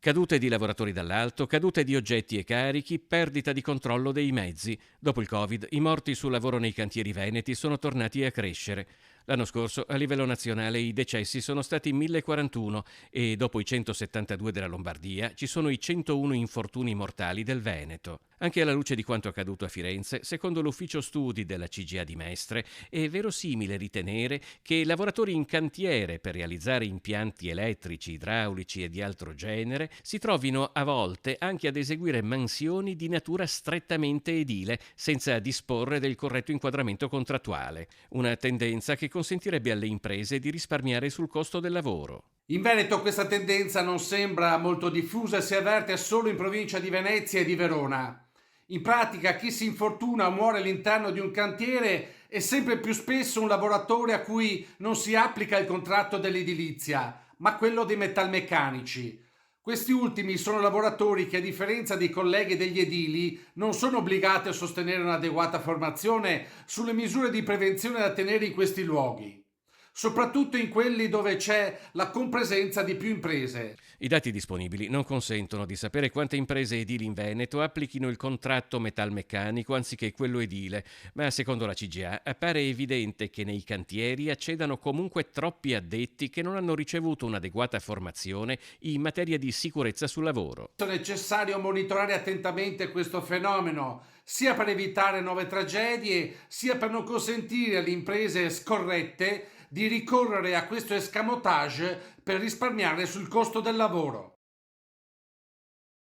Cadute di lavoratori dall'alto, cadute di oggetti e carichi, perdita di controllo dei mezzi. Dopo il Covid, i morti sul lavoro nei cantieri veneti sono tornati a crescere. L'anno scorso, a livello nazionale, i decessi sono stati 1041 e dopo i 172 della Lombardia ci sono i 101 infortuni mortali del Veneto. Anche alla luce di quanto accaduto a Firenze, secondo l'ufficio studi della CGA di Mestre, è verosimile ritenere che lavoratori in cantiere per realizzare impianti elettrici, idraulici e di altro genere si trovino a volte anche ad eseguire mansioni di natura strettamente edile, senza disporre del corretto inquadramento contrattuale. Una tendenza che consentirebbe alle imprese di risparmiare sul costo del lavoro. In Veneto questa tendenza non sembra molto diffusa e si avverte solo in provincia di Venezia e di Verona. In pratica chi si infortuna o muore all'interno di un cantiere è sempre più spesso un lavoratore a cui non si applica il contratto dell'edilizia, ma quello dei metalmeccanici. Questi ultimi sono lavoratori che, a differenza dei colleghi degli edili, non sono obbligati a sostenere un'adeguata formazione sulle misure di prevenzione da tenere in questi luoghi, soprattutto in quelli dove c'è la compresenza di più imprese. I dati disponibili non consentono di sapere quante imprese edili in Veneto applichino il contratto metalmeccanico anziché quello edile, ma secondo la CGA appare evidente che nei cantieri accedano comunque troppi addetti che non hanno ricevuto un'adeguata formazione in materia di sicurezza sul lavoro. È necessario monitorare attentamente questo fenomeno, sia per evitare nuove tragedie, sia per non consentire alle imprese scorrette di ricorrere a questo escamotage per risparmiare sul costo del lavoro.